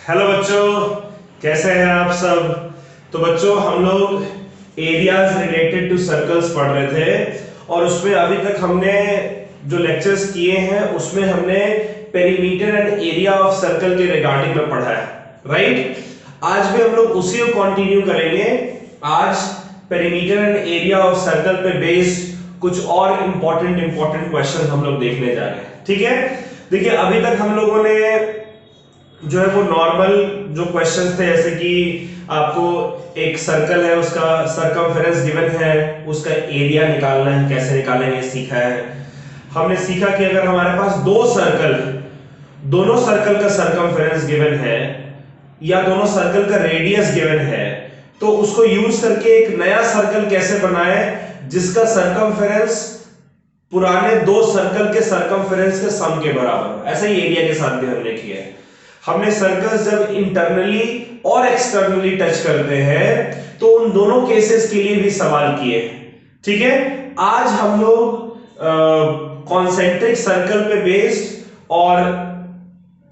Hello बच्चों, कैसे हैं आप सब। तो बच्चों हम लोग एरियाज रिलेटेड टू सर्कल्स पढ़ रहे थे और उसमें अभी तक हमने जो लेक्चर्स किए हैं उसमें हमने perimeter and area of circle के रिगार्डिंग में पढ़ा है, राइट। आज भी हम लोग उसी को कंटिन्यू करेंगे। आज perimeter and area of circle पे बेस्ड कुछ और इंपॉर्टेंट क्वेश्चन हम लोग देखने जा रहे हैं, ठीक है। देखिए अभी तक हम लोगों ने जो है वो नॉर्मल जो क्वेश्चंस थे, जैसे कि आपको एक सर्कल है, उसका सरकमफेरेंस गिवन है, उसका एरिया निकालना है, कैसे निकालेंगे सीखा है। हमने सीखा कि अगर हमारे पास दो सर्कल, दोनों सर्कल का सरकमफेरेंस गिवन है या दोनों सर्कल का रेडियस गिवन है, तो उसको यूज करके एक नया सर्कल कैसे बनाए जिसका सरकमफेरेंस पुराने दो सर्कल के सरकमफेरेंस के सम के बराबर। ऐसा ही एरिया के साथ भी हमने किया है। हमने सर्कल्स जब इंटरनली और एक्सटर्नली टच करते हैं तो उन दोनों केसेस के लिए भी सवाल किए, ठीक है। आज हम लोग कॉन्सेंट्रिक सर्कल पे बेस्ड और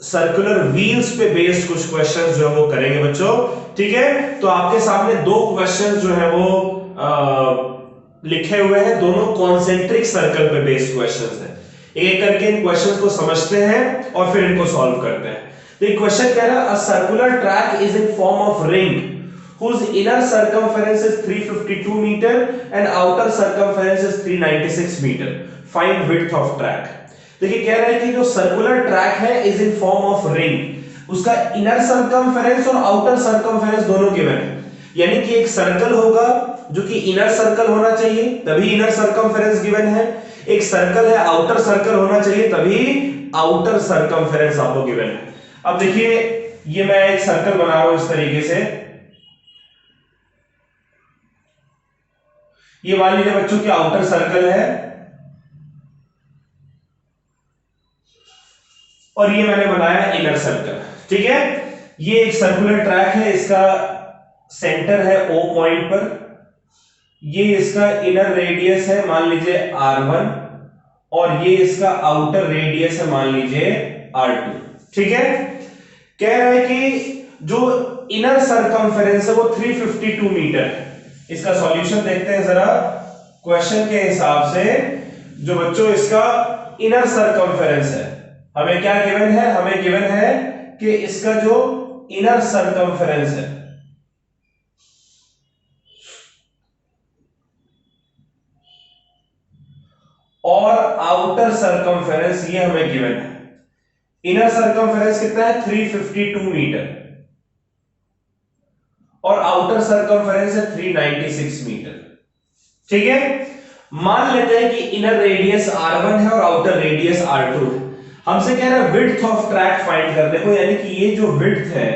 सर्कुलर व्हील्स पे बेस्ड कुछ क्वेश्चंस जो है वो करेंगे बच्चों, ठीक है। तो आपके सामने दो क्वेश्चंस जो है वो लिखे हुए हैं, दोनों कॉन्सेंट्रिक सर्कल पे बेस्ड क्वेश्चंस हैं। एक करके इन क्वेश्चंस को समझते हैं और फिर इनको सॉल्व करते हैं। तो ये क्वेश्चन कह रहा है, a circular track is in form of ring whose inner circumference is 352 meter and outer circumference is 396 meter. Find width of track. देखिए कह रहा है कि जो सर्कुलर ट्रैक है is in form of ring, उसका इनर सर्कमफेरेंस और outer circumference दोनों गिवन है। यानी कि एक सर्कल होगा जो कि इनर सर्कल होना चाहिए, तभी इनर सर्कमफेरेंस गिवन है। एक सर्कल है आउटर सर्कल होना चाहिए, तभी आउटर सर्कमफेरेंस आपको गिवन है। अब देखिए ये मैं एक सर्कल बना रहा हूं इस तरीके से। ये मान लीजिए बच्चों की आउटर सर्कल है और ये मैंने बनाया इनर सर्कल, ठीक है। ये एक सर्कुलर ट्रैक है, इसका सेंटर है O पॉइंट पर। ये इसका इनर रेडियस है मान लीजिए R1 और ये इसका आउटर रेडियस है मान लीजिए R2, ठीक है। कह रहा है कि जो इनर सरकमफेरेंस है वो 352 मीटर है। इसका सॉल्यूशन देखते हैं जरा क्वेश्चन के हिसाब से। जो बच्चों इसका इनर सरकमफेरेंस है, हमें क्या गिवन है, हमें गिवन है कि इसका जो इनर सरकमफेरेंस है और आउटर सरकमफेरेंस ये हमें गिवन है। इनर सरकमफेरेंस कितना है 352 मीटर और आउटर सरकमफेरेंस है 396 मीटर, ठीक है। मान लेते हैं कि इनर रेडियस R1 है और आउटर रेडियस R2 है। हमसे कह रहा है विड्थ ऑफ ट्रैक फाइंड करने को, यानी कि ये जो विड्थ है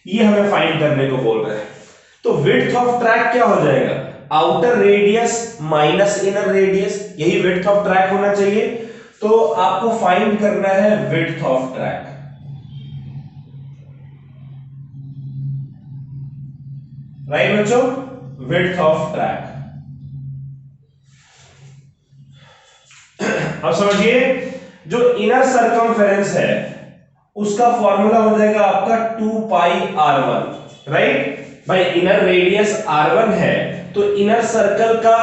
ये हमें फाइंड करने को बोल रहे हैं। तो विड्थ ऑफ ट्रैक क्या हो जाएगा, outer radius minus inner radius, यही विड्थ ऑफ ट्रैक होना चाहिए। तो आपको फाइंड करना है विड्थ ऑफ ट्रैक। राइट बच्चों, विड्थ ऑफ ट्रैक। अब समझिए जो इनर सर्कमफेरेंस है उसका फॉर्मूला हो जाएगा आपका 2 पाई R1, राइट। भाई इनर रेडियस R1 है तो इनर सर्कल का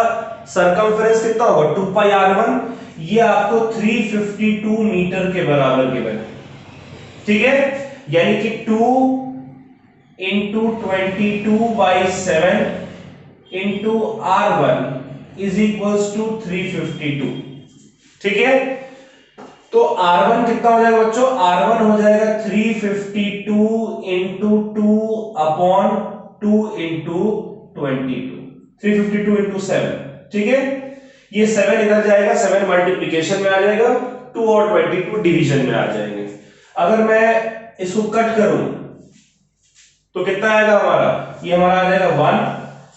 सर्कमफेरेंस कितना होगा 2 पाई R1। ये आपको 352 मीटर के बराबर गिवन है, ठीक है। यानी कि 2 into 22/7 into R1 is equals to 352, ठीक है। तो R1 कितना हो जाएगा बच्चों, R1 हो जाएगा 352 इंटू 2 अपॉन 2 इंटू 22, 352 इंटू 7, ठीक है। ये 7 इधर जाएगा, 7 मल्टीप्लिकेशन में आ जाएगा, 2 और 22 डिवीजन में आ जाएंगे। अगर मैं इसको कट करूं तो कितना आएगा हमारा, ये हमारा आ जाएगा 1,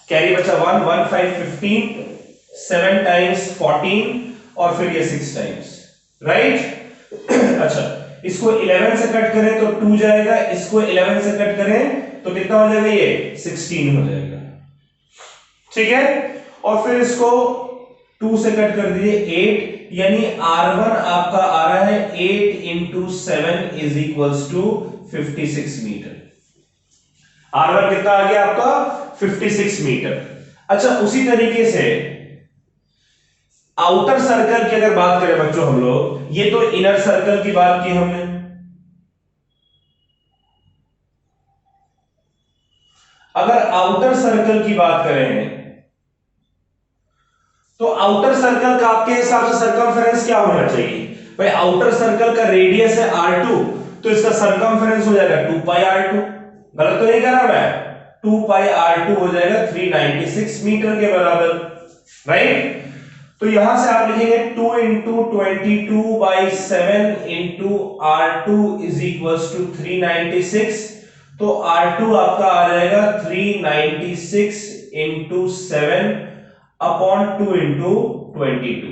कैरी बचा 1, 1 5 15, 7 टाइम्स 14 और फिर ये 6 टाइम्स, राइट। अच्छा इसको 11 से कट करें तो 2 जाएगा, इसको 11 से कट करें तो कितना हो जाएगा, ये 16 हो जाएगा, ठीक है। और फिर इसको 2 से कट कर दीजिए 8, यानी R1 आपका आ रहा है 8 into 7 is equals to 56 meter. R1 कितना आ गया आपका 56 मीटर। अच्छा उसी तरीके से आउटर सर्कल की अगर बात करें बच्चों हम लोग, ये तो इनर सर्कल की बात की हमने, अगर आउटर सर्कल की बात करें तो आउटर सर्कल का आपके हिसाब से सर्कमफेरेंस क्या होना चाहिए भाई? आउटर सर्कल का रेडियस है R2, तो इसका सर्कमफेरेंस हो जाएगा 2 पाई R2। गलत तो नहीं कर रहा मैं? 2 पाई R2 हो जाएगा 396 मीटर के बराबर, राइट? तो यहां से आप लिखेंगे 2 into 22/7 into R2 is equals to 396। तो R2 आपका आ जाएगा 396 इंटू 7 अपॉन 2 इंटू 22।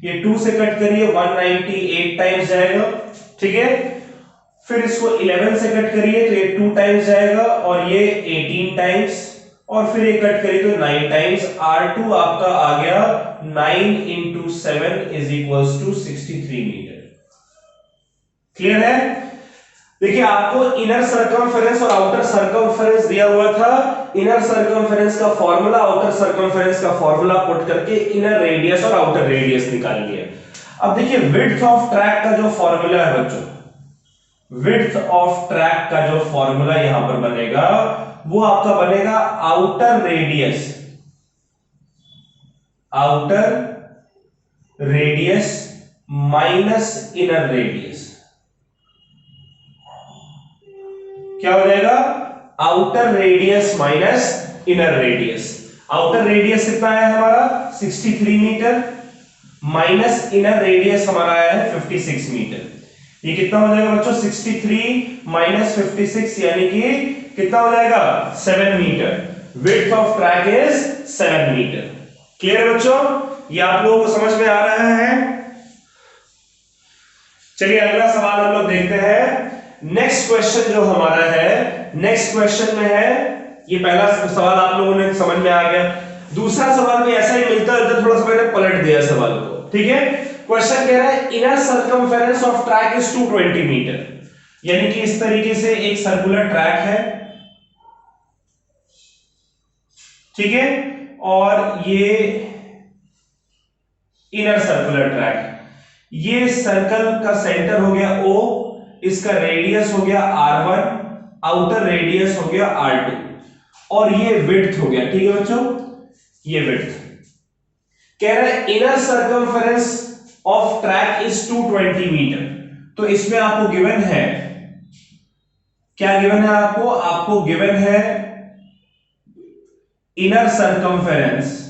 ये 2 से कट करिए 198 टाइम्स जाएगा, ठीक है। फिर इसको 11 से कट करिए तो ये 2 टाइम्स जाएगा और ये 18 टाइम्स, और फिर ये कट करिए तो 9 टाइम्स। R2 आपका आ गया 9 into 7 is equals to 63 meter. Clear है? देखिए आपको इनर सर्कमफेरेंस और आउटर सर्कमफेरेंस दिया हुआ था। इनर सर्कमफेरेंस का फॉर्मूला, आउटर सर्कमफेरेंस का फॉर्मूला पुट करके इनर रेडियस और आउटर रेडियस निकाल लिया। अब देखिए विड्थ ऑफ ट्रैक का जो फॉर्मूला है बच्चों, विड्थ ऑफ ट्रैक का जो फॉर्मूला यहां पर बनेगा वो आपका बनेगा outer radius minus inner radius. क्या हो जाएगा? Outer radius minus inner radius. Outer radius कितना है हमारा 63 मीटर, माइनस इनर रेडियस हमारा आया है 56 मीटर। ये कितना हो जाएगा बच्चों? 63 माइनस 56 यानी कि कितना हो जाएगा? 7 meter. Width of track is 7 meter. Clear है बच्चों? ये आप लोगों को समझ में आ रहा है? चलिए अगला सवाल हम लोग देखते हैं। नेक्स्ट क्वेश्चन जो हमारा है, नेक्स्ट क्वेश्चन में है, ये पहला सवाल आप लोगों ने समझ में आ गया। दूसरा सवाल भी ऐसा ही मिलता जुलता, थोड़ा सा मैंने पलट दिया सवाल को, ठीक है। क्वेश्चन कह रहा है inner circumference of track is 220 meter, यानी कि इस तरीके से एक सर्कुलर ट्रैक है, ठीक है, और ये इनर सर्कुलर ट्रैक है। ये सर्कल का सेंटर हो गया O, इसका रेडियस हो गया R1, आउटर रेडियस हो गया R2, और ये विड्थ हो गया, ठीक है बच्चों, ये विड्थ। कह रहा है inner circumference of track is 220 meter. तो इसमें आपको गिवन है, क्या गिवन है आपको? आपको गिवन है इनर सर्कमफेरेंस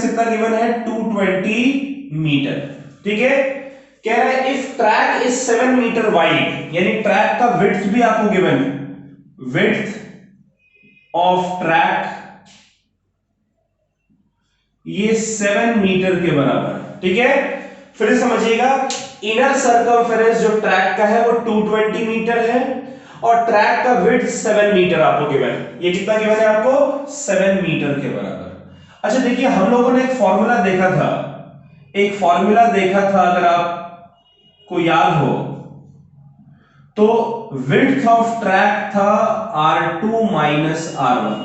कितना गिवन है? 220 मीटर, ठीक है। कह रहा है if track is 7 meter wide, यानी ट्रैक का विड्थ भी आपको गिवन है, विड्थ ऑफ ट्रैक ये 7 मीटर के बराबर, ठीक है। फिर समझिएगा इनर सर्कमफेरेंस जो ट्रैक का है वो 220 मीटर है और ट्रैक का विड्थ 7 मीटर आपको गिवन है। ये कितना गिवन है आपको? 7 मीटर के बराबर। अच्छा देखिए हम लोगों ने एक फॉर्मूला देखा था, अगर आपको याद हो तो विड्थ ऑफ ट्रैक था R2 माइनस R1,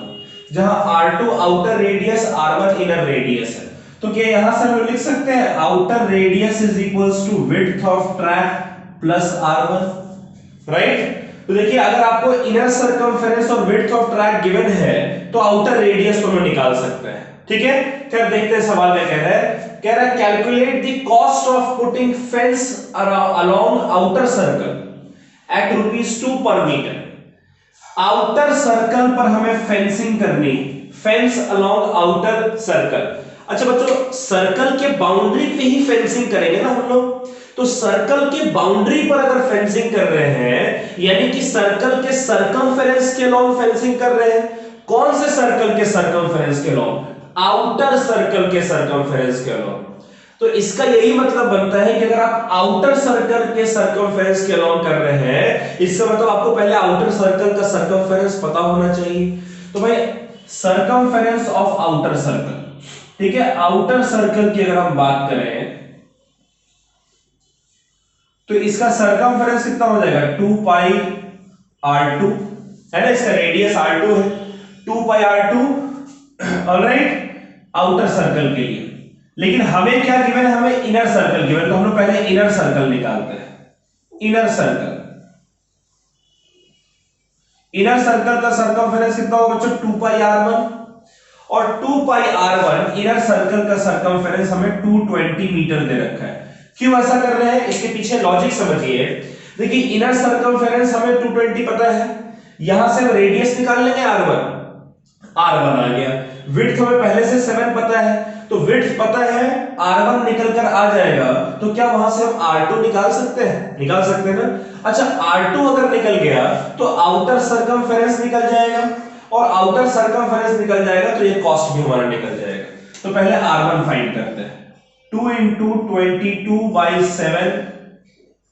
जहां R2 outer radius, R1 inner radius है। तो क्या यहां से हम लिख सकते हैं outer radius is equals to width of track plus R1, right? तो देखिए अगर आपको इनर सर्कमफेरेंस और विड्थ ऑफ ट्रैक गिवन है तो आउटर रेडियस को हम लोग निकाल सकते हैं, ठीक है। फिर देखते हैं सवाल में कह रहा है calculate the cost of putting fence along outer circle eight ₹2 पर मीटर। आउटर सर्कल पर हमें फेंसिंग करनी, फेंस अलोंग आउटर सर्कल। अच्छा बच्चों सर्कल के बाउंड्री पे ही फेंसिंग करेंगे ना हम लोग, तो सर्कल के बाउंड्री पर अगर फेंसिंग कर रहे हैं यानी कि सर्कल के सर्कमफेरेंस के लॉन्ग फेंसिंग कर रहे हैं। कौन से सर्कल के सर्कमफेरेंस के लॉन्ग? आउटर सर्कल के सर्कमफेरेंस के लॉन्ग। तो इसका यही मतलब बनता है कि अगर आप आउटर सर्कल के सर्कमफेरेंस के लॉन्ग कर रहे हैं, इसका मतलब आपको पहले आउटर सर्कल का सर्कमफेरेंस पता होना चाहिए। तो भाई सर्कमफेरेंस ऑफ आउटर सर्कल, ठीक है, आउटर सर्कल की अगर हम बात करें तो इसका सरकमफेरेंस कितना हो जाएगा 2πr2, है ना, इसका रेडियस r2 है, 2πr2, ऑलराइट, आउटर सर्कल के लिए। लेकिन हमें क्या गिवन है, हमें इनर सर्कल गिवन, तो हम लोग पहले इनर सर्कल निकालते हैं। इनर सर्कल, इनर सर्कल का सरकमफेरेंस कितना होगा बच्चों 2πr1, और 2πr1 इनर सर्कल का सरकमफेरेंस हमें 220 मीटर दे रखा है। क्यों ऐसा कर रहे हैं, इसके पीछे लॉजिक समझिए। देखिए इनर सर्कमफेरेंस हमें 220 पता है, यहां से हम रेडियस निकाल लेंगे r1, r1 आ गया। विड्थ हमें पहले से 7 पता है, तो विड्थ पता है, r1 निकल कर आ जाएगा, तो क्या वहां से हम r2 निकाल सकते हैं? निकाल सकते हैं ना। अच्छा, r2 अगर निकल गया तो आउटर सर्कमफेरेंस निकल जाएगा, और आउटर सर्कमफेरेंस निकल जाएगा तो ये कॉस्ट भी हमारा निकल जाएगा। तो पहले r1 फाइंड करते हैं। 2 into 22/7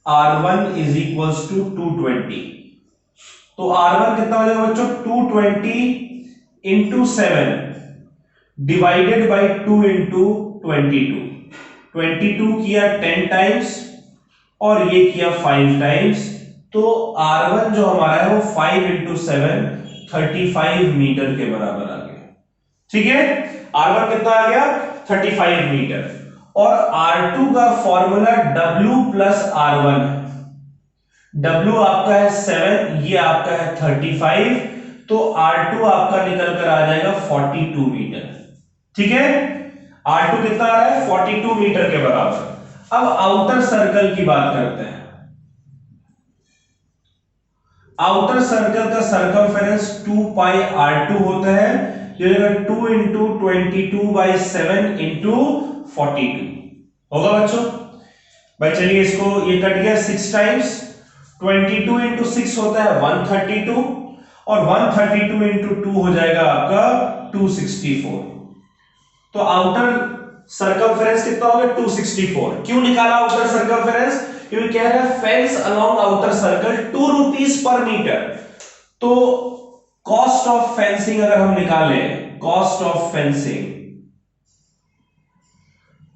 r1 is equals to 220। तो r1 कितना हो जाएगा बच्चों 220 into 7 डिवाइडेड बाई 2 into 22। 22 किया 10 टाइम्स और ये किया 5 टाइम्स, तो r1 जो हमारा है वो 5 into 7 35 मीटर के बराबर आ गया। ठीक है, r1 कितना आ गया 35 मीटर। और r2 का फॉर्मूला w प्लस r1 है। w आपका है 7, ये आपका है 35, तो r2 आपका निकल कर आ जाएगा 42 मीटर। ठीक है, r2 कितना आ रहा है 42 मीटर के बराबर। अब आउटर सर्कल की बात करते हैं। आउटर सर्कल का सर्कमफेरेंस 2πr2 होता है, ये 2 into 22/7 into 42 होगा बच्चों। भाई चलिए इसको, ये कट गया 6 टाइम्स, 22 into 6 होता है 132, और 132 into 2 हो जाएगा आपका 264। तो आउटर सर्कमफेरेंस कितना होगा 264। क्यों निकाला आउटर सर्कमफेरेंस, क्योंकि कह रहा है fence along outer circle 2 rupees per meter. तो कॉस्ट ऑफ फेंसिंग अगर हम निकालें, कॉस्ट ऑफ फेंसिंग,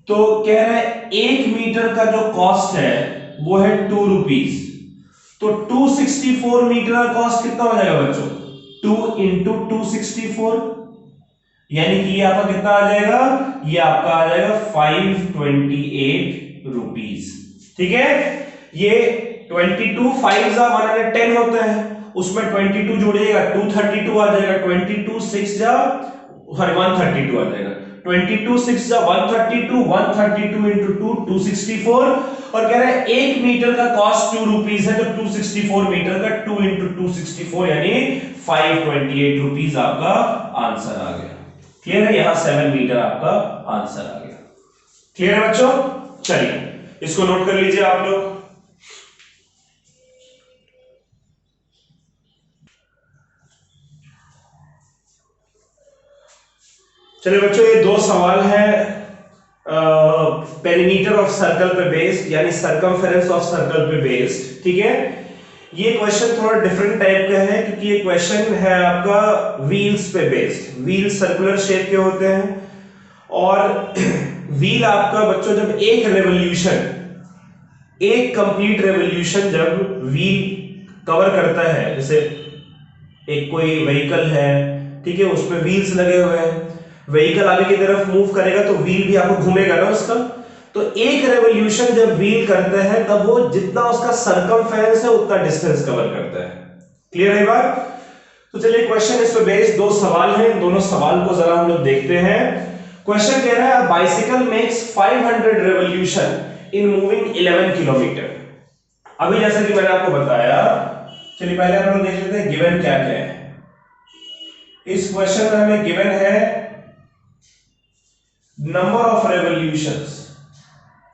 तो कह रहा है 1 मीटर का जो कॉस्ट है वो है 2 रुपीज। तो 264 मीटर का कॉस्ट कितना हो जाएगा बच्चों 2 into 264, यानी कि ये आपका कितना आ जाएगा, ये आपका आ जाएगा 528 रुपीज। ठीक है, ये 22 5 जा 110 होता है, उसमें 22 जोड़िएगा 232 आ जाएगा, 22 6 जा 132 आ जाएगा, 22 6 जा 132, 132 into 2 264। और कह रहा है 1 मीटर का कॉस्ट 2 रुपीज है, तो 264 मीटर का 2 into 264 यानी 528 रुपीज आपका आंसर आ गया। क्लियर है, यहां 7 मीटर आपका आंसर आ गया। क्लियर है बच्चों, चलिए इसको नोट कर लीजिए आप लोग। चलिए बच्चों, ये 2 सवाल है पेरीमीटर ऑफ सर्कल पे बेस्ड, यानी सर्कमफेरेंस ऑफ सर्कल पे बेस्ड। ठीक है, ये क्वेश्चन थोड़ा डिफरेंट टाइप का है, क्योंकि ये क्वेश्चन है आपका व्हील्स पे बेस्ड। व्हील सर्कुलर शेप के होते हैं, और व्हील आपका बच्चों जब एक रेवोल्यूशन, एक कंप्लीट रेवोल्यूशन जब व्हील कवर करता है, जैसे एक कोई व्हीकल है, ठीक है, उसमें व्हील्स लगे हुए हैं, व्हीकल आगे की तरफ मूव करेगा तो व्हील भी आपको घूमेगा ना उसका। तो एक रेवोल्यूशन जब व्हील करता है तब वो जितना उसका सर्कमफेरेंस है उतना डिस्टेंस कवर करता है। क्लियर है बात? तो चलिए क्वेश्चन इस पे बेस्ड 2 सवाल हैं, दोनों सवाल को जरा हम लोग देखते हैं। क्वेश्चन कह रहा है bicycle makes 500 revolution in moving 11 kilometre. अभी जैसा कि मैंने आपको बताया, चलिए पहले हम लोग देख लेते हैं गिवन क्या क्या है। इस क्वेश्चन में हमें गिवन है नंबर ऑफ रेवोल्यूशंस।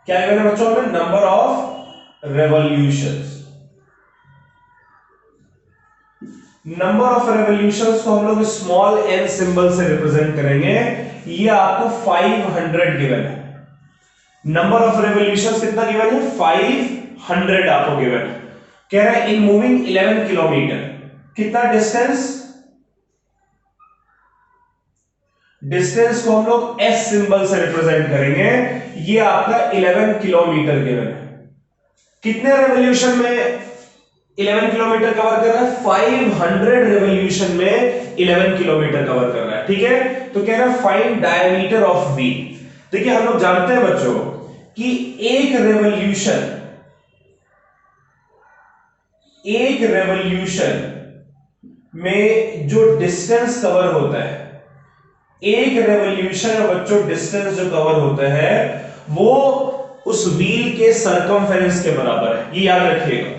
क्या गिवन है बच्चों में? Number of revolutions. Number of revolutions को हम लोग स्मॉल n सिंबल से रिप्रेजेंट करेंगे। ये आपको 500 गिवन है। नंबर ऑफ रेवोल्यूशंस कितना गिवन है? 500 आपको गिवन है। कह रहा है इन मूविंग 11 किलोमीटर। कितना डिस्टेंस? डिस्टेंस को हम लोग एस सिंबल से रिप्रेजेंट करेंगे। ये आपका 11 किलोमीटर गिवन है। कितने रेवोल्यूशन में 11 किलोमीटर कवर कर रहा है? 500 रेवोल्यूशन में 11 किलोमीटर कवर कर रहा है। ठीक है, तो कह रहा है फाइंड डायमीटर ऑफ व्हील। देखिए हम लोग जानते हैं बच्चों कि एक रेवोल्यूशन में जो डिस्टेंस कवर होता है, एक रेवोल्यूशन में बच्चों डिस्टेंस जो कवर होता है वो उस व्हील के सरकमफेरेंस के बराबर है। ये याद रखिएगा,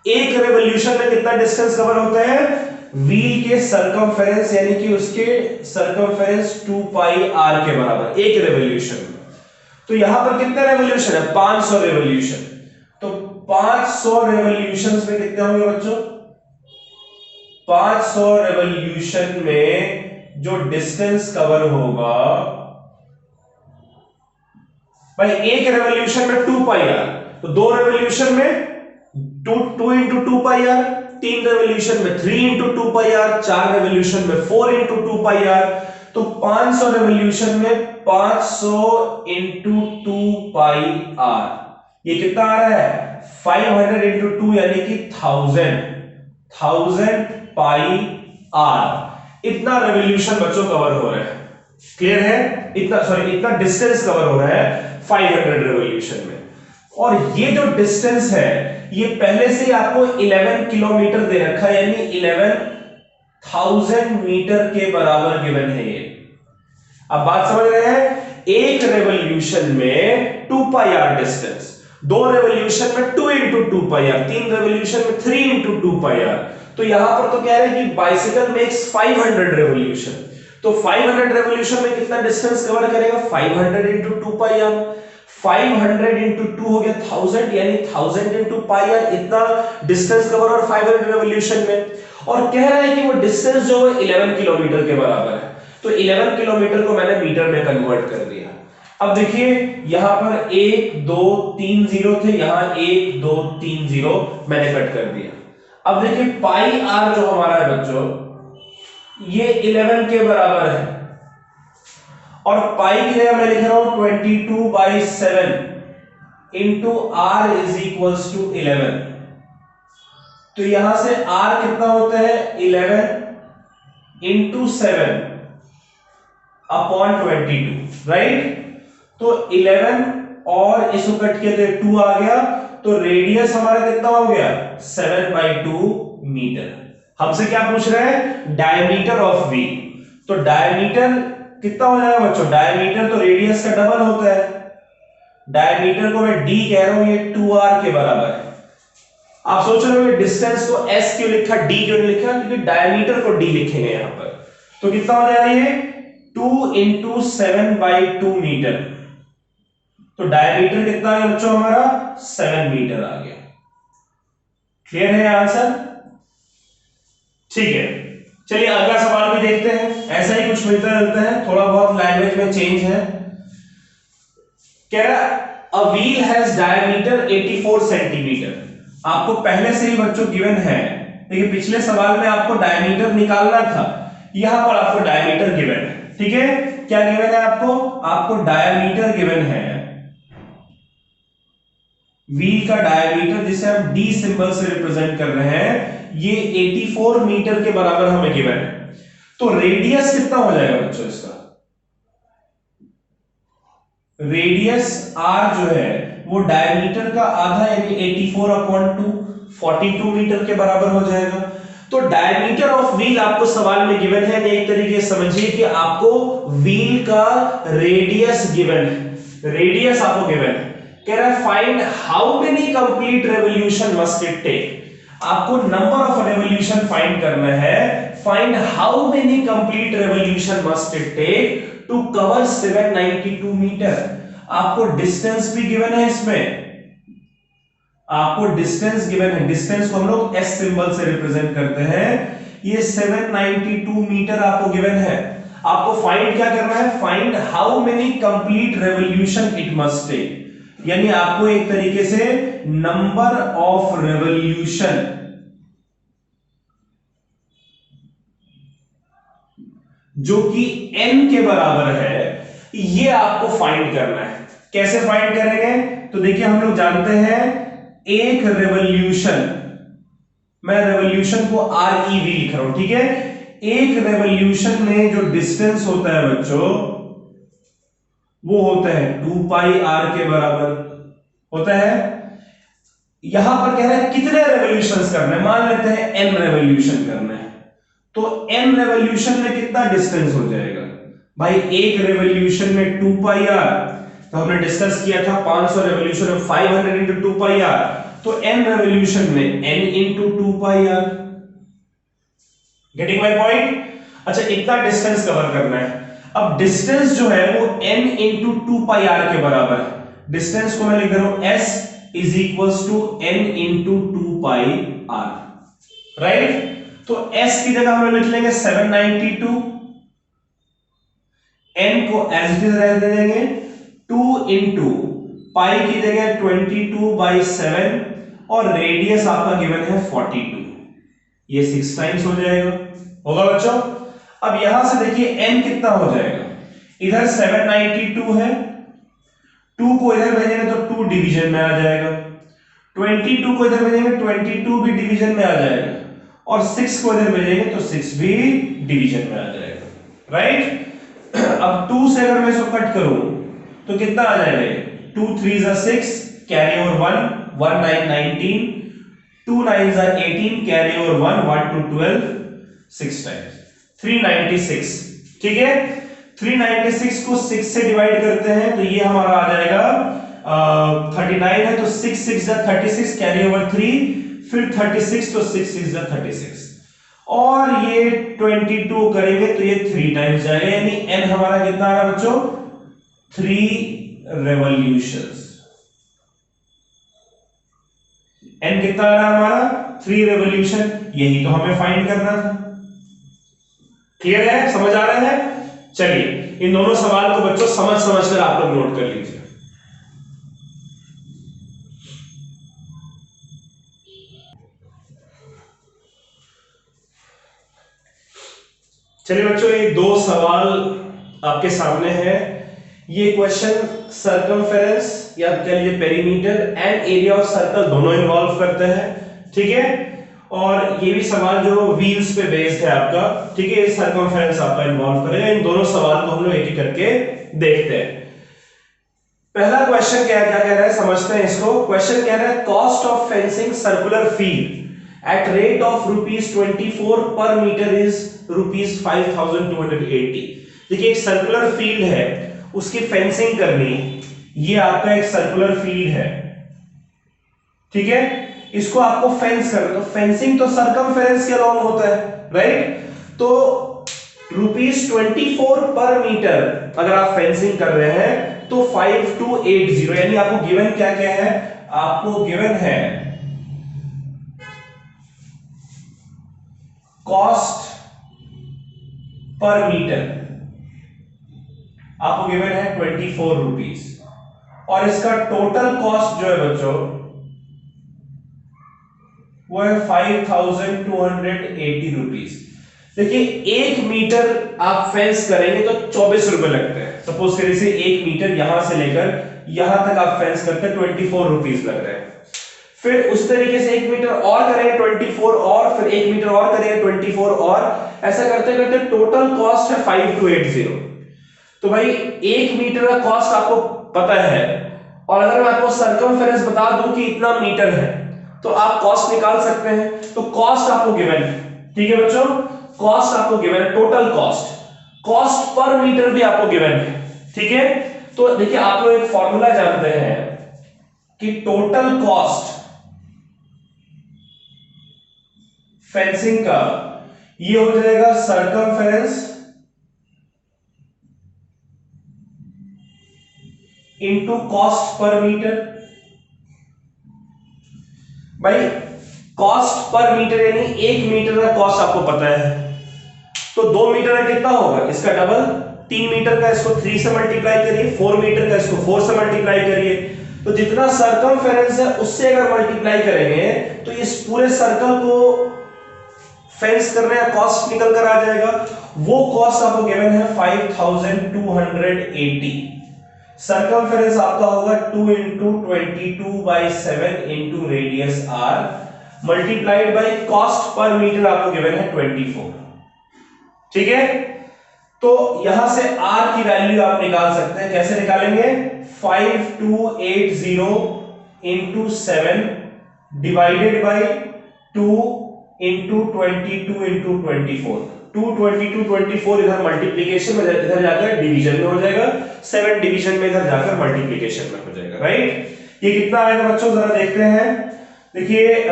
एक रेवोल्यूशन में कितना डिस्टेंस कवर होता है? व्हील के सरकमफेरेंस यानी कि उसके सरकमफेरेंस 2 पाई आर के बराबर एक रेवोल्यूशन में। तो यहां पर कितने रेवोल्यूशन है? 500 रेवोल्यूशन। तो 500 रेवोल्यूशंस में कितने होंगे बच्चों? 500 रेवोल्यूशन में जो डिस्टेंस कवर होगा भाई, एक रेवोल्यूशन में 2 पाई आर, तो दो रेवोल्यूशन में 2 इंटू 2 पाई आर, 3 रेवोल्यूशन में 3 इंटू 2 पाई आर, 4 रेवोल्यूशन में 4 इंटू 2 पाई आर। तो 500 रेवोल्यूशन में 500 इंटू 2 पाई आर, ये कितना आ रहा है? 500 इंटू 2 यानी कि 1000 पाई आर। इतना रेवोल्यूशन बच्चों कवर हो रहा है। क्लियर है? इतना डिस्टेंस कवर हो रहा है 500 रेवोल्यूशन में। और ये जो डिस्टेंस है ये पहले से आपको 11 किलोमीटर दे रखा है, यानी 11,000 मीटर के बराबर गिवन है ये। अब बात समझ रहे हैं? एक रेवोल्यूशन में 2 पाई आर डिस्टेंस, दो रेवोल्यूशन में 2 इंटू 2 पाई आर, 3 रेवोल्यूशन में 3 इंटू 2 पाई आर। तो यहां पर तो कह रहे हैं कि बाइसिकल मेक्स 500 रेवोल्यूशन। तो 500 रेवोल्यूशन में कितना डिस्टेंस कवर करेगा? 500 इंटू 2 पाई आर। 500 इंटू 2 हो गया 1000, यानी 1000 इंटू पाई आर, इतना डिस्टेंस कवर और 500 रेवोल्यूशन में। और कह रहा है कि वो डिस्टेंस जो है 11 किलोमीटर के बराबर है। तो 11 किलोमीटर को मैंने मीटर में कन्वर्ट कर दिया। अब देखिए यहां पर 1 2 3 जीरो थे, यहां 1 2 3 जीरो मैंने कट कर दिया। अब देखिए पाई आर जो हमारा है बच्चों ये 11 के बराबर है, और पाई की जगह मैं लिख रहा हूं 22/7 into R is equals to 11। तो यहां से आर कितना होता है? 11 इंटू 7 अपॉन 22, राइट? तो 11 और इसको कट किया तो 2 आ गया, तो रेडियस हमारा कितना हो गया? 7/2 मीटर। हमसे क्या पूछ रहे हैं? Diameter of wheel. तो डायमीटर कितना हो जाएगा बच्चों? डायमीटर तो रेडियस का डबल होता है। डायमीटर को मैं डी कह रहा हूं, ये 2r के बराबर है। आप सोच रहे हो डिस्टेंस को s क्यों लिखा, d क्यों नहीं लिखा? क्योंकि डायमीटर को d लिखेंगे यहां पर। तो कितना हो जाएगा ये? 2 इंटू 7/2 मीटर। तो डायमीटर कितना है बच्चों हमारा? 7 मीटर आ गया। क्लियर है आंसर? ठीक है, चलिए अगला सवाल भी देखते हैं। ऐसा ही कुछ मिलता जुलता है, थोड़ा बहुत लैंग्वेज में चेंज है। कह रहा a wheel has diameter 84 centimetre. आपको पहले से ही बच्चों गिवन है, देखिए पिछले सवाल में आपको डायमीटर निकालना था, यहां पर आपको डायमीटर गिवन है। ठीक है, क्या गिवन है आपको? आपको डायमीटर गिवन है, व्हील का डायमीटर जिसे हम डी सिंबल से रिप्रेजेंट कर रहे हैं, ये 84 मीटर के बराबर हमें गिवन है। तो रेडियस कितना हो जाएगा बच्चों इसका? रेडियस r जो है वो डायमीटर का आधा यानी 84/2 42 मीटर के बराबर हो जाएगा। तो डायमीटर ऑफ व्हील आपको सवाल में गिवन है। एक तरीके से समझिए कि आपको व्हील का रेडियस गिवन है, रेडियस आपको गिवन है। कह रहा है find how many complete revolution must it take. आपको नंबर ऑफ रेवोल्यूशन फाइंड करना है। Find how many complete revolution must it take to cover 792 meter. आपको डिस्टेंस भी गिवन है, इसमें आपको डिस्टेंस गिवन है। डिस्टेंस को हम लोग एस सिंबल से रिप्रेजेंट करते हैं। ये 792 मीटर आपको गिवन है। आपको फाइंड क्या करना है? Find how many complete revolution it must take, यानी आपको एक तरीके से नंबर ऑफ रेवोल्यूशन जो कि n के बराबर है, ये आपको फाइंड करना है। कैसे फाइंड करेंगे? तो देखिए हम लोग जानते हैं एक रेवोल्यूशन, मैं रेवोल्यूशन को REV लिख रहा हूं, ठीक है। एक रेवोल्यूशन में जो डिस्टेंस होता है बच्चों, वो होता है 2 पाई r के बराबर होता है। यहां पर कह रहा है कितने रेवोल्यूशंस करने, मान लेते हैं n रेवोल्यूशन करना है, तो n रेवोल्यूशन में कितना डिस्टेंस हो जाएगा भाई? एक रेवोल्यूशन में 2 पाई r, तो हमने डिस्कस किया था 500 रेवोल्यूशन में 500 into 2 पाई r, तो n रेवोल्यूशन में n into 2 pi r। Getting my point? अच्छा, इतना डिस्टेंस कवर करना है। अब डिस्टेंस जो है वो n into 2 पाई r के बराबर है। डिस्टेंस को मैं लिख रहा हूं s is equals to n into 2 pi r, right? तो s की जगह हम लोग लिख लेंगे 792, n को एज इट इज रह देंगे, 2 into पाई की जगह 22/7 और रेडियस आपका गिवन है 42, ये 6 टाइम्स हो जाएगा, होगा बच्चों? अब यहां से देखिए n कितना हो जाएगा, इधर 792 है, 2 को इधर भेजेंगे तो 2 डिवीजन में आ जाएगा, 22 को इधर भेजेंगे 22 भी डिवीजन में आ जाएगा, और 6 को इधर भेजेंगे तो 6 भी डिवीजन में आ जाएगा, राइट? अब 2 से अगर मैं इसको कट करूं तो कितना आ जाएगा ये? 2 3 जा 6, कैरी ओवर 1, 1 9 19, 2 9 जा 18, कैरी ओवर 1, 1 2 12, 6 टाइम्स 396, ठीक है। 396 को 6 से डिवाइड करते हैं तो ये हमारा आ जाएगा 39 है, तो 6 6 जा 36, कैरी ओवर 3, फिर 36, तो 6 6 जा 36, और ये 22 करेंगे तो ये 3 टाइम्स जाएगा, यानी n हमारा कितना आ रहा है बच्चों? 3 रेवोल्यूशंस। n कितना आ रहा है हमारा? 3 रेवोल्यूशन, यही तो हमें फाइंड करना था। क्लियर है? समझ आ रहा है? चलिए इन दोनों सवाल को बच्चों समझ कर आप लोग नोट कर लीजिए। चलिए बच्चों, ये 2 सवाल आपके सामने है। ये क्वेश्चन सर्कमफेरेंस या कह लीजिए perimeter and area of circle दोनों इन्वॉल्व करते हैं, ठीक है। और ये भी सवाल जो व्हील्स पे बेस्ड है आपका, ठीक है, ये सर्कमफेरेंस आपका इन्वॉल्व करेगा। इन दोनों सवाल को हम लोग एक एक करके देखते हैं। पहला क्वेश्चन क्या कह रहा है, समझते हैं इसको। क्वेश्चन कह रहा है cost of fencing circular field at rate of ₹24 per meter is ₹5,280। देखिए एक सर्कुलर फील्ड है, उसकी फेंसिंग करनी है, ये आपका एक सर्कुलर फील्ड है, ठीक है। इसको आपको फेंस करना, तो फेंसिंग तो सर्कमफेरेंस के अलोंग होता है, राइट? तो ₹24 पर मीटर अगर आप फेंसिंग कर रहे हैं तो 5280, यानी आपको गिवन क्या क्या है? आपको गिवन है कॉस्ट पर मीटर, आपको गिवन है 24 रुपीज, और इसका टोटल कॉस्ट जो है बच्चों वो है 5280 रुपीज। देखिए 1 मीटर आप फेंस करेंगे तो 24 रुपए लगते हैं। सपोज करिए से 1 मीटर यहां से लेकर यहां तक आप फेंस करते हैं, 24 रुपीज लग रहे हैं। फिर उस तरीके से 1 मीटर और करेंगे 24, और फिर 1 मीटर और करेंगे 24, और ऐसा करते करते टोटल कॉस्ट है 5280। तो भाई 1 मीटर का कॉस्ट आपको पता है, और अगर मैं आपको सर्कमफेरेंस बता दूं कि इतना मीटर है तो आप कॉस्ट निकाल सकते हैं। तो कॉस्ट आपको गिवन है, ठीक है बच्चों, कॉस्ट आपको गिवन है, टोटल कॉस्ट पर मीटर भी आपको गिवन है, ठीक है। तो देखिए आप लोग एक फॉर्मूला जानते हैं कि टोटल कॉस्ट फेंसिंग का ये हो जाएगा circumference into cost per meter. भाई कॉस्ट पर मीटर यानी 1 मीटर का कॉस्ट आपको पता है, तो 2 मीटर का कितना होगा? इसका डबल। 3 मीटर का इसको 3 से मल्टीप्लाई करिए, 4 मीटर का इसको 4 से मल्टीप्लाई करिए, तो जितना सर्कमफेरेंस है उससे अगर मल्टीप्लाई करेंगे तो इस पूरे सर्कल को फेंस करने का कॉस्ट निकल कर आ जाएगा। वो कॉस्ट आपको गिवन है 5280। सर्कमफेरेंस आपका होगा 2 into 22/7 into radius r multiplied by cost per meter आपको गिवन है 24। ठीक है, तो यहां से r की वैल्यू आप निकाल सकते हैं। कैसे निकालेंगे? 5280 into 7 divided by 2 into 22 into 24। 222 इधर मल्टीप्लीकेशन में, इधर जाकर डिवीजन में हो जाएगा, 7 डिवीजन में इधर जाकर मल्टीप्लीकेशन में हो जाएगा। राइट, ये कितना आएगा बच्चों, जरा देखते हैं। देखिए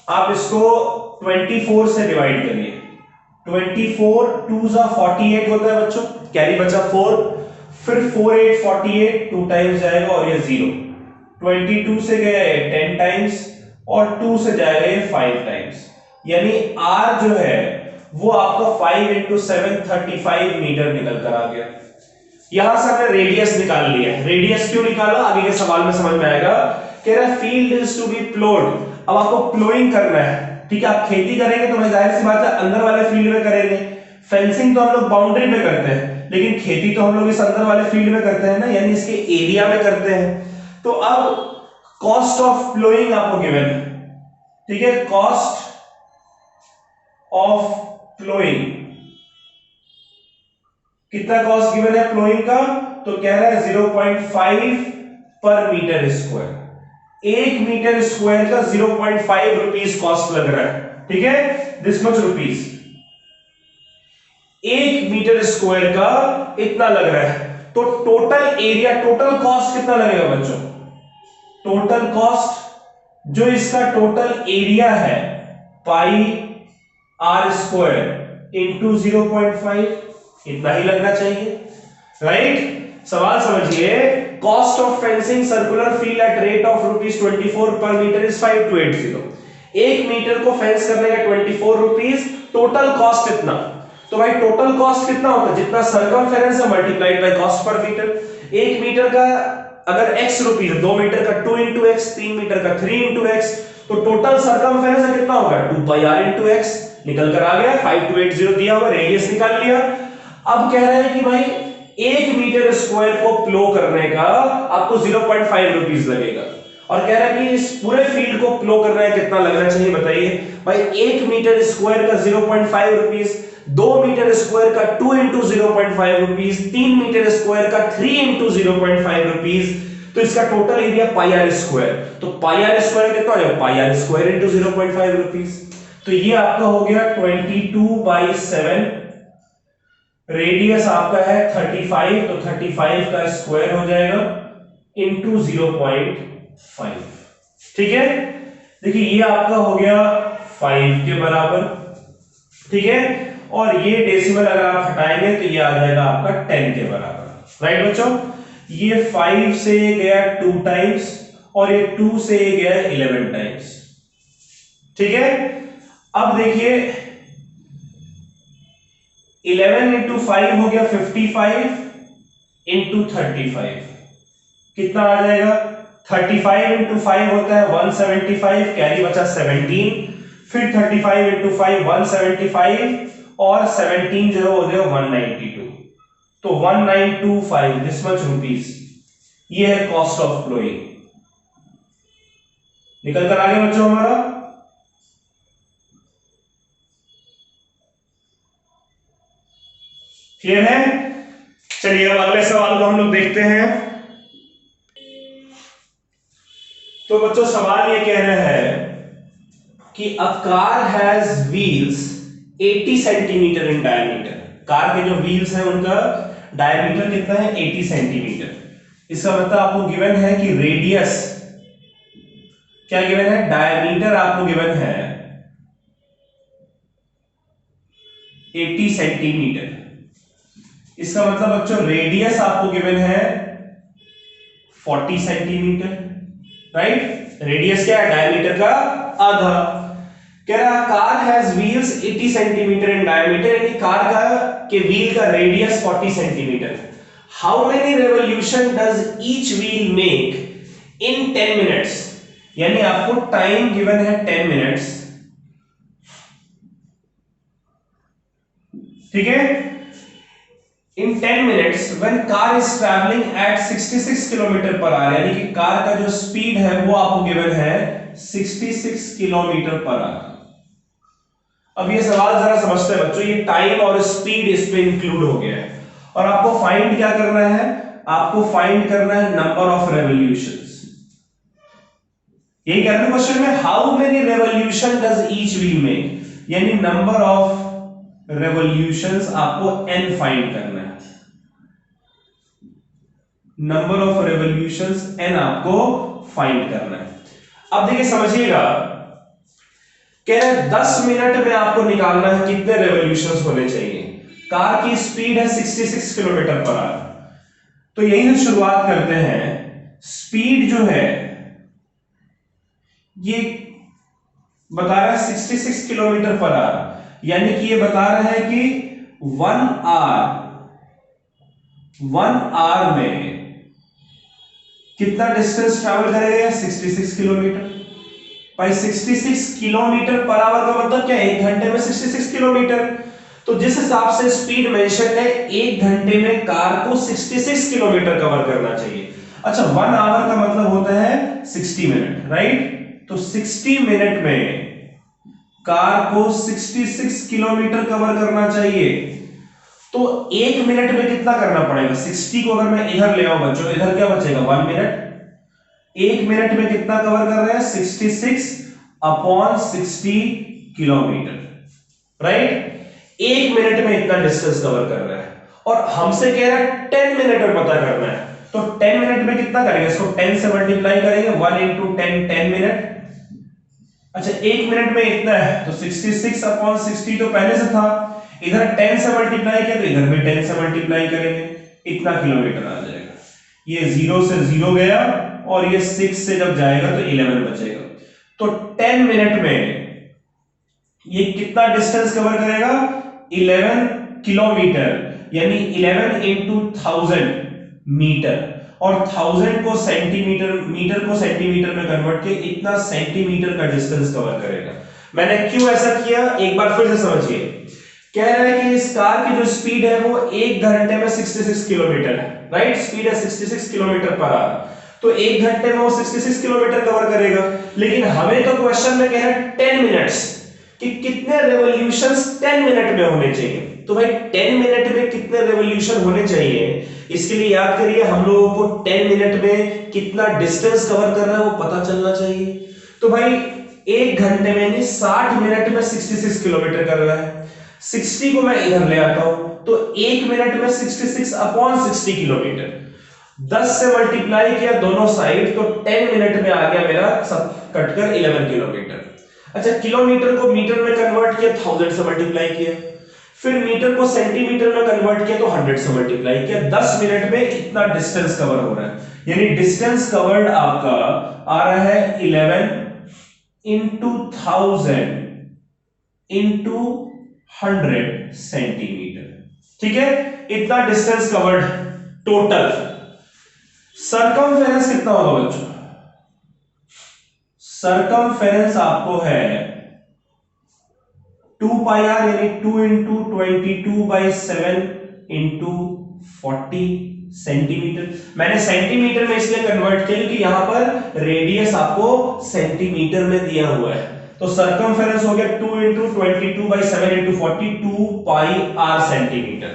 आप इसको 24 से डिवाइड करिए। 24 2 जा 48 होता है बच्चों, कैरी बचा 4, फिर 4 8 48 2 टाइम्स जाएगा और ये 0। 22 से गया है 10 टाइम्स और 2 से जाएगा ये 5 टाइम्स, यानी r जो है वो आपका 5 इंटू 7 35 मीटर निकल कर आ गया। यहां से हमने रेडियस निकाल लिया। रेडियस क्यों निकाला आगे के सवाल में समझ में आएगा। कह रहा है field is to be ploughed, अब आपको प्लोइंग करना है। ठीक है, आप खेती करेंगे तो भाई जाहिर सी बात है अंदर वाले फील्ड में करेंगे। फेंसिंग तो हम लोग बाउंड्री में करते हैं, लेकिन खेती तो हम लोग इस अंदर वाले फील्ड में करते हैं ना, यानी इसके एरिया में करते हैं। तो अब कॉस्ट ऑफ प्लोइंग आपको गिवन है। ठीक है, कॉस्ट ऑफ प्लोइंग, कितना कॉस्ट गिवन है प्लोइंग का, तो कह रहा है 0.5 पर मीटर स्क्वायर। 1 मीटर स्क्वायर का 0.5 रुपीज कॉस्ट लग रहा है। ठीक है, this much rupees 1 meter square का इतना लग रहा है। तो टोटल एरिया, टोटल कॉस्ट कितना लगेगा बच्चों? टोटल कॉस्ट जो इसका टोटल एरिया है पाई r स्क्वायर इंटू 0.5, इतना ही लगना चाहिए। राइट, सवाल समझिए। Cost of fencing circular field at rate of ₹24 पर मीटर इज 5280। 1 मीटर को फेंस करने का 24 रुपीज, टोटल कॉस्ट इतना। तो भाई टोटल कॉस्ट कितना होता है? जितना सर्कमफेरेंस है multiplied by cost per meter. 1 meter का अगर x रुपीज, 2 मीटर का 2 इंटू x, 3 मीटर का 3 इंटू x, तो टोटल सर्कमफेरेंस कितना होगा? 2 पाई r इंटू x निकल कर आ गया। 5280 दिया हुआ, रेडियस निकाल लिया। अब कह रहे हैं कि भाई 1 मीटर स्क्वायर को प्लो करने का आपको 0.5 रुपीज लगेगा, और कह रहा है कि इस पूरे फील्ड को प्लो करने का कितना लगना चाहिए बताइए। भाई 1 मीटर स्क्वायर का 0.5 रुपीज, 2 मीटर स्क्वायर का 2 इंटू 0.5 रुपीज, 3 मीटर स्क्वायर का 3 इंटू 0.5 रुपीज, तो इसका total area pi r square. तो पाई आर स्क्वायर कितना हो जाएगा? Pi r square into 0.5 rupees. तो ये आपका हो गया 22/7। रेडियस आपका है 35, तो 35 का स्क्वायर हो जाएगा इंटू 0.5। ठीक है, देखिए ये आपका हो गया 5 के बराबर। ठीक है, और ये डेसिमल अगर आप हटाएंगे तो ये आ जाएगा आपका 10 के बराबर। राइट बच्चों, ये 5 से गया 2 टाइम्स और ये 2 से गया 11 टाइम्स। ठीक है, अब देखिए 11 इंटू 5 हो गया 55 इंटू 35, कितना आ जाएगा? 35 इंटू 5 होता है 175, कैरी बचा 17, फिर 35 इंटू 5 175 और 17 जो हो गया 192, तो 1925 दिस मच रुपीज। ये है कॉस्ट ऑफ प्लोइंग। निकल कर आगे बच्चों हमारा। क्लियर है? चलिए अब अगले सवाल को हम लोग देखते हैं। तो बच्चों सवाल ये कह रहा है कि a car has wheels 80 centimetre in diameter. Car के जो व्हील्स हैं उनका डायमीटर कितना है? 80 सेंटीमीटर। इसका मतलब आपको गिवन है कि रेडियस क्या गिवन है? डायमीटर आपको गिवन है 80 सेंटीमीटर। इसका मतलब बच्चों रेडियस आपको गिवन है 40 सेंटीमीटर। राइट, रेडियस क्या है? डायमीटर का आधा। कह रहा car has wheels 80 centimetre in diameter, यानी कार का के व्हील का radius 40 centimetre. How many revolution does each wheel make in 10 minutes, यानी आपको टाइम गिवन है 10 मिनट्स। ठीक है। इन 10 minutes when car is travelling eight 66 kilometre per hour, यानी कि कार का जो स्पीड है वो आपको गिवन है 66 किलोमीटर पर आवर। अब ये सवाल जरा समझते हैं बच्चों, ये टाइम और स्पीड इस पे इंक्लूड हो गया है और आपको फाइंड क्या करना है, आपको फाइंड करना है नंबर ऑफ रेवोल्यूशंस। यही कहते हैं क्वेश्चन में, how many revolution does each wheel make, यानी नंबर ऑफ रेवोल्यूशंस आपको n फाइंड करना है। नंबर ऑफ रेवोल्यूशंस n आपको फाइंड करना है। अब देखिए समझिएगा, कह रहे 10 मिनट में आपको निकालना है कितने रेवोल्यूशंस होने चाहिए। कार की स्पीड है 66 किलोमीटर पर आवर, तो यहीं से शुरुआत करते हैं। स्पीड जो है ये बता रहा है 66 किलोमीटर पर आवर, यानी कि ये बता रहा है कि 1 आवर में कितना डिस्टेंस ट्रैवल करेगा, 66 किलोमीटर। भाई 66 किलोमीटर पर आवर का मतलब क्या है, 1 घंटे में 66 किलोमीटर। तो जिस हिसाब से स्पीड मेंशन है, 1 घंटे में कार को 66 किलोमीटर कवर करना चाहिए। अच्छा, 1 आवर का मतलब होता है 60 मिनट, राइट। तो 60 मिनट में कार को 66 किलोमीटर कवर करना चाहिए। तो 1 मिनट में कितना करना पड़ेगा, 60 को अगर मैं इधर ले आऊं बच्चों, इधर क्या बचेगा 1 मिनट। 1 मिनट में कितना कवर कर रहे हैं, 66 अपॉन 60 किलोमीटर, राइट। 1 मिनट में इतना डिस्टेंस कवर कर रहा है और हमसे कह रहा है 10 मिनट में पता करना है। तो 10 मिनट में कितना करेंगे, इसको 10 से मल्टीप्लाई करेंगे, 1 इंटू 10 10 मिनट। अच्छा, 1 मिनट में इतना है तो 66 अपॉन 60 तो पहले से था, इधर 10 से मल्टीप्लाई किया तो इधर भी 10 से मल्टीप्लाई करेंगे, इतना किलोमीटर आ जाएगा। ये 0 से 0 गया और ये 6 से जब जाएगा तो 11 बचेगा। तो 10 मिनट में ये कितना डिस्टेंस कवर करेगा, 11 किलोमीटर, यानी 11 इंटू 1000 मीटर, और 1000 को सेंटीमीटर, मीटर को सेंटीमीटर में कन्वर्ट किया, इतना सेंटीमीटर का डिस्टेंस कवर करेगा। मैंने क्यों ऐसा किया, एक बार फिर से समझिए। कह रहा है कि इस कार की जो स्पीड है वो 1 घंटे में 66 किलोमीटर है, राइट। स्पीड है 66 किलोमीटर पर आवर, तो 1 घंटे में वो 66 किलोमीटर कवर करेगा। लेकिन हमें तो क्वेश्चन में कह रहा है 10 मिनट्स, कि कितने रेवोल्यूशंस 10 मिनट में होने चाहिए। तो भाई 10 मिनट में कितने रेवोल्यूशन होने चाहिए, इसके लिए याद करिए हम लोगों को 10 मिनट में कितना डिस्टेंस कवर कर रहा है वो पता चलना चाहिए। तो भाई 1 घंटे में नहीं, 60 मिनट में 66 किलोमीटर कर रहा है। 60 को मैं इधर ले आता हूं तो 1 मिनट में 66 अपॉन 60 किलोमीटर, 10 से मल्टीप्लाई किया दोनों साइड तो 10 मिनट में आ गया मेरा सब कटकर 11 किलोमीटर। अच्छा, किलोमीटर को मीटर में कन्वर्ट किया, 1000 से मल्टीप्लाई किया, फिर मीटर को सेंटीमीटर में कन्वर्ट किया तो 100 से मल्टीप्लाई किया। 10 मिनट में इतना डिस्टेंस कवर हो रहा है, यानी डिस्टेंस कवर्ड आपका आ रहा है 11 इंटू 1000 इंटू 100 सेंटीमीटर, ठीक है। इतना डिस्टेंस कवर्ड टोटल। सरकमफेरेंस कितना होगा बच्चों, सरकमफेरेंस आपको है 2 पाई आर, यानी 2 इंटू 22/7 इंटू 40 सेंटीमीटर। मैंने सेंटीमीटर में इसलिए कन्वर्ट किया क्योंकि यहां पर रेडियस आपको सेंटीमीटर में दिया हुआ है। तो सरकमफेरेंस हो गया 2 into 22/7 into 40, 2 pi R centimetre.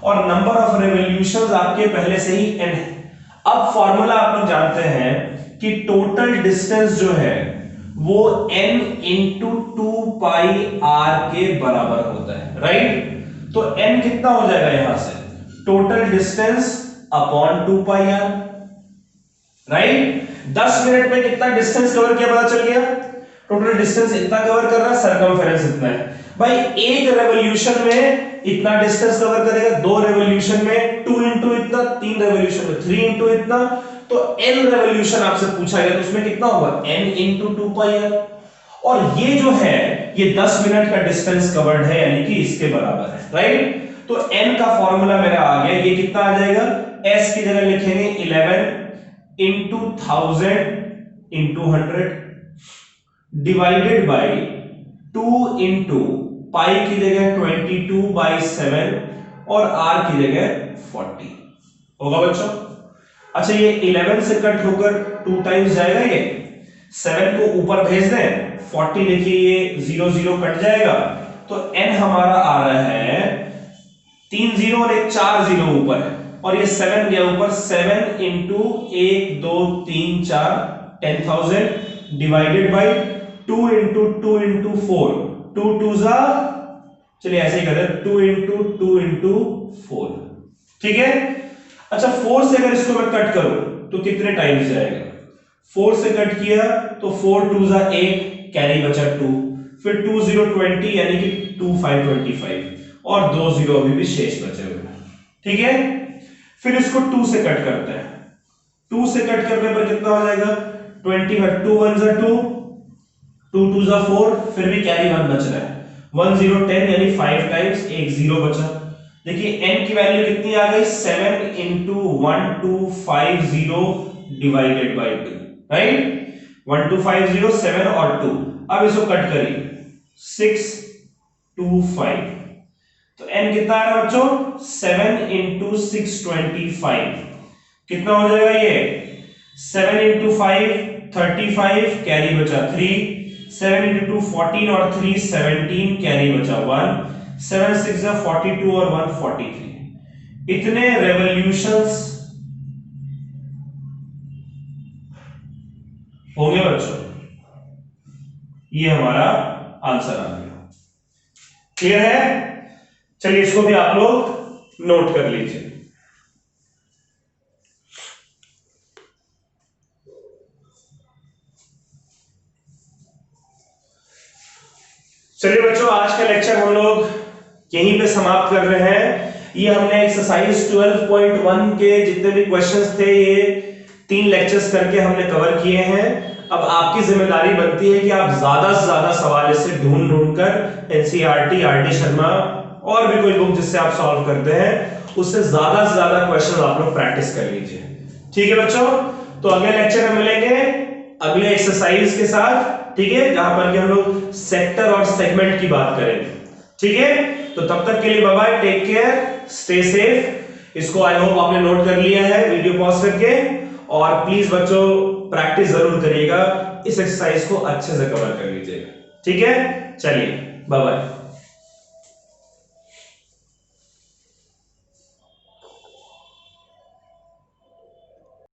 और नंबर ऑफ रेवोल्यूशंस आपके पहले से ही n है। अब फॉर्मूला आप लोग जानते हैं कि टोटल डिस्टेंस जो है वो n इंटू 2 पाई आर के बराबर होता है, राइट। तो n कितना हो जाएगा यहां से, total distance upon 2 pi r, right. 10 minute में कितना डिस्टेंस कवर किया पता चल गया, टोटल डिस्टेंस इतना कवर कर रहा है, सरकमफेरेंस इतना है। भाई एक रेवोल्यूशन में इतना डिस्टेंस कवर करेगा, 2 रेवोल्यूशन में 2 इंटू इतना, 3 रेवोल्यूशन में 3 इंटू इतना, तो n रेवोल्यूशन आपसे पूछा गया तो उसमें कितना होगा n इंटू 2 पाई आर। और ये जो है ये 10 मिनट का डिस्टेंस कवर्ड है, यानी कि इसके बराबर है, राइट। तो n का फॉर्मूला मेरा आ गया, ये कितना आ जाएगा, s की जगह लिखेंगे 11 into 1000 into 100 divided by 2 into pi की जगह 22/7 और r की जगह 40 होगा बच्चों। अच्छा ये 11 से कट होकर 2 टाइम्स जाएगा, ये 7 को ऊपर भेज दें, 40 देखिए ये 0 0 कट जाएगा, तो n हमारा आ रहा है 3 0 और एक 4 0 ऊपर है, और ये 7 गया ऊपर, 7 into 1 2 3 4 10,000 divided by 2 into 2 into 4, 2 2 जा, चलिए ऐसे ही करते हैं, 2 इंटू 2 इंटू 4, ठीक है। अच्छा 4 से अगर इसको मैं कट करूं तो कितने टाइम्स जाएगा, 4 से कट किया तो 4 2 जा 8, कैरी बचा 2, फिर 2 0 20 यानी कि 2 5 25, और 2 0 अभी भी शेष बचे हुए, ठीक है। फिर इसको 2 से कट करते हैं, 2 से कट करने पर कितना हो जाएगा 25, 2 1 जा 2, 2 2 जा 4, फिर भी कैरी 1 बच रहा है, 1 0 10 यानी 5 टाइम्स, एक 0 बचा। देखिए n की वैल्यू कितनी आ गई, 7 इंटू 1250 डिवाइडेड बाई 2, राइट, 1250 7 और 2, अब इसको कट करिए 6 2 5, तो n कितना आ रहा है बच्चों, 7 इंटू 625, कितना हो जाएगा ये 7 इंटू 5 35, कैरी बचा 3, 7 इंटू 2 14 और 3 17, कैरी बचा 1, 7 6 42 और 1 43, इतने रेवोल्यूशंस होंगे बच्चों, ये हमारा आंसर आ गया। क्लियर है, चलिए इसको भी आप लोग नोट कर लीजिए। चलिए बच्चों आज का लेक्चर हम लोग यहीं पे समाप्त कर रहे हैं। ये हमने एक्सरसाइज 12.1 के जितने भी क्वेश्चंस थे ये 3 लेक्चर्स करके हमने कवर किए हैं। अब आपकी जिम्मेदारी बनती है कि आप ज्यादा से ज्यादा सवाल इससे ढूंढ कर एनसीईआरटी, आरडी शर्मा और भी कोई बुक जिससे आप सॉल्व करते हैं उससे ज्यादा से ज्यादा क्वेश्चन आप लोग प्रैक्टिस कर लीजिए, ठीक है बच्चों। तो अगले लेक्चर में मिलेंगे अगले एक्सरसाइज के साथ, ठीक है, जहां पर कि हम लोग सेक्टर और सेगमेंट की बात करेंगे, ठीक है। तो तब तक के लिए bye bye, take care, stay safe. इसको आई होप आपने नोट कर लिया है वीडियो पॉज करके, और प्लीज बच्चों प्रैक्टिस जरूर करिएगा, इस एक्सरसाइज को अच्छे से कवर कर लीजिएगा, ठीक है। चलिए बाय बाय।